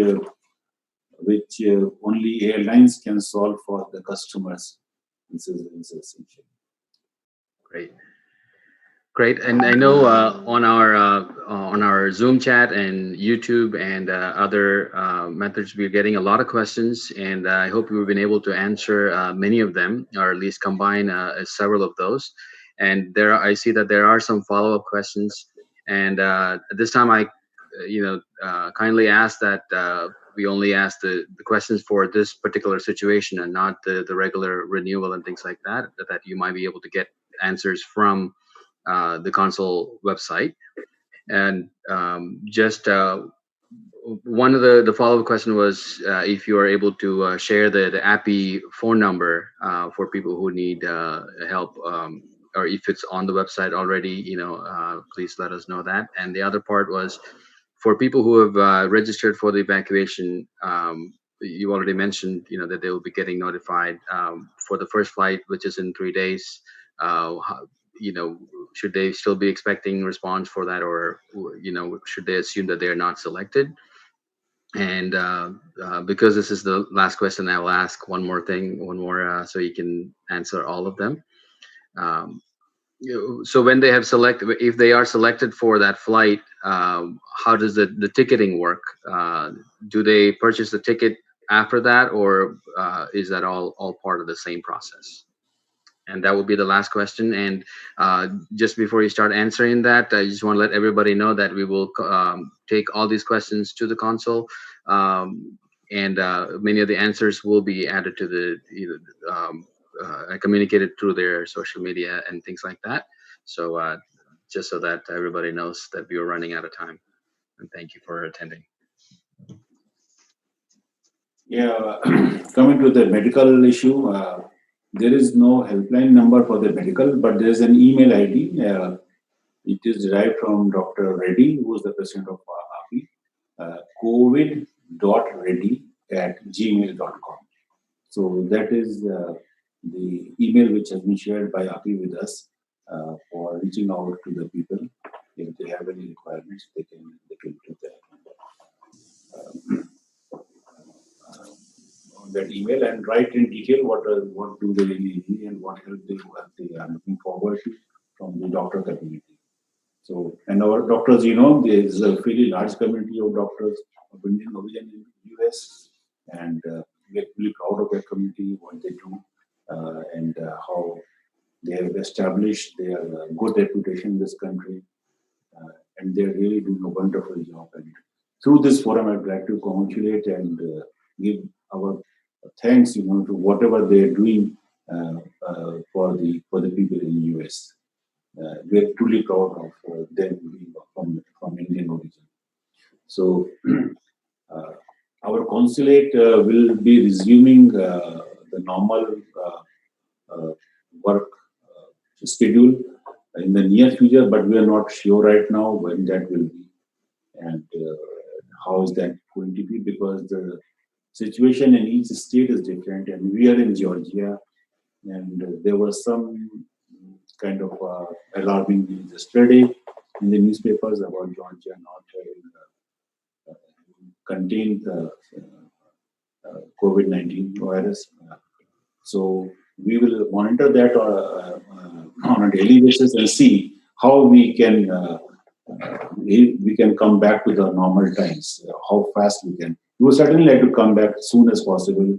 only airlines can solve for the customers. This is essential. Great. Great, and I know on our Zoom chat and YouTube and other methods, we're getting a lot of questions, and I hope we've been able to answer many of them, or at least combine several of those. And I see that there are some follow-up questions, and at this time, I, kindly ask that we only ask the questions for this particular situation and not the regular renewal and things like that. That you might be able to get answers from the console website. And just one of the follow-up question was if you are able to share the API phone number for people who need help, or if it's on the website already, please let us know that. And the other part was for people who have registered for the evacuation. You already mentioned, that they will be getting notified for the first flight, which is in 3 days. How, should they still be expecting response for that, or should they assume that they are not selected? And because this is the last question, I will ask one more, so you can answer all of them. Um, so when they have selected, if they are selected for that flight, how does the ticketing work? Do they purchase the ticket after that, or is that all part of the same process? And that will be the last question. And just before you start answering that, I just want to let everybody know that we will take all these questions to the console, and many of the answers will be added to the communicated through their social media and things like that. So just so that everybody knows that we are running out of time. And thank you for attending. Yeah, coming to the medical issue, there is no helpline number for the medical, but there is an email ID. It is derived from Dr. Reddy, who is the president of API, covid.reddy@gmail.com. So that is the email which has been shared by API with us for reaching out to the people. If they have any requirements, they can do that. On that email and write in detail what do they really need and what help they are looking forward to from the doctor community. So, and our doctors, there is a fairly large community of doctors of Indian origin in the US, and we are really proud of that community, what they do, and how they have established their good reputation in this country, and they're really doing a wonderful job. And through this forum, I'd like to congratulate and give our thanks, to whatever they're doing for the people in the US. We're truly proud of them being from Indian origin. So our consulate will be resuming the normal work schedule in the near future, but we are not sure right now when that will be and how is that going to be, because the situation in each state is different, and we are in Georgia, and there was some kind of alarming news yesterday in the newspapers about Georgia not having contained the COVID-19 virus. So we will monitor that on a daily basis and see how we can come back to the normal times, how fast we can. We would certainly like to come back as soon as possible.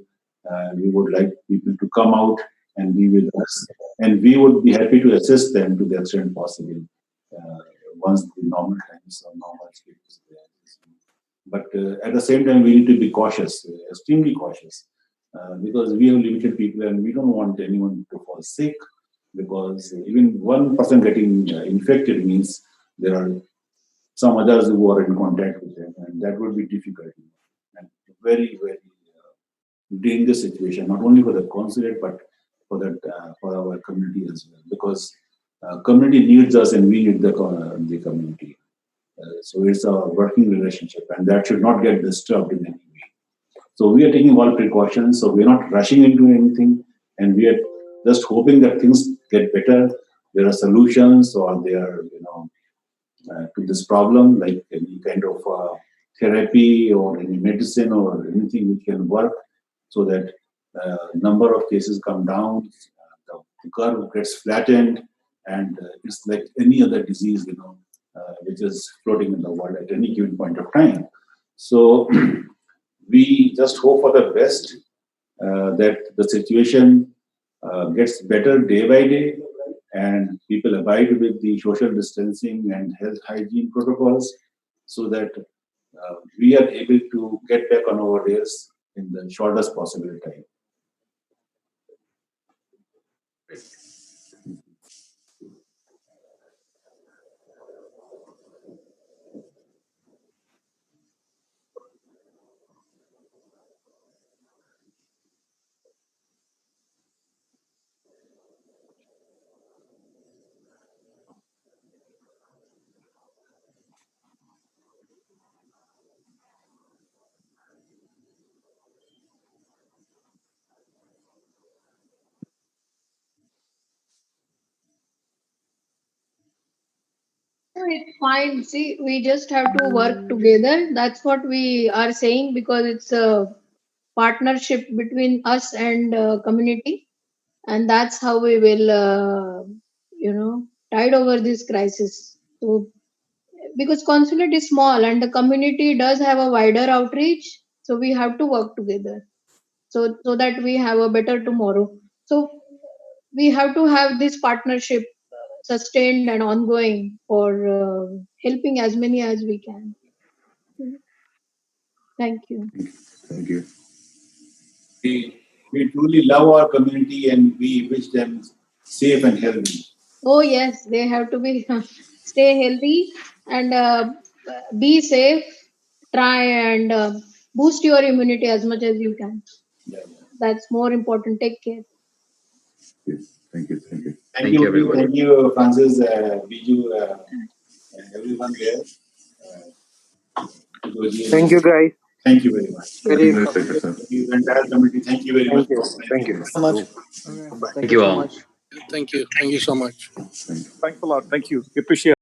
We would like people to come out and be with us, and we would be happy to assist them to the extent possible once the normal times or normal state is there. But at the same time, we need to be cautious, extremely cautious, because we have limited people and we don't want anyone to fall sick, because even one person getting infected means there are some others who are in contact with them, and that would be difficult and very, very dangerous situation, not only for the consulate but for our community as well, because community needs us and we need the community. So it's a working relationship, and that should not get disturbed in any way. So we are taking all precautions. So we are not rushing into anything, and we are just hoping that things get better. There are solutions, or there are, to this problem, like any kind of therapy or any medicine or anything which can work, so that number of cases come down, the curve gets flattened, and it's like any other disease, which is floating in the world at any given point of time. So we just hope for the best, that the situation gets better day by day, and people abide with the social distancing and health hygiene protocols, so that we are able to get back on our rails in the shortest possible time. No, it's fine. See, we just have to work together. That's what we are saying, because it's a partnership between us and community, and that's how we will, tide over this crisis. So, because consulate is small and the community does have a wider outreach, so we have to work together. So that we have a better tomorrow. So we have to have this partnership sustained and ongoing for helping as many as we can. Thank you. Thank you. we truly love our community and we wish them safe and healthy. Oh yes, they have to be stay healthy and be safe. Try and boost your immunity as much as you can. Yeah. That's more important. Take care. Yes. Thank you. Thank you. Thank you, everyone. thank you, Francis, Biju, and everyone there. Thank you, guys. Thank you very much. Thank Very you, informative. sir. Thank you, entire committee. Thank you very much Thank you. for Thank organizing you. this. So much. Bye. Thank you all. Thank you. Thank you so much. Thanks a lot. Thank you. We appreciate it.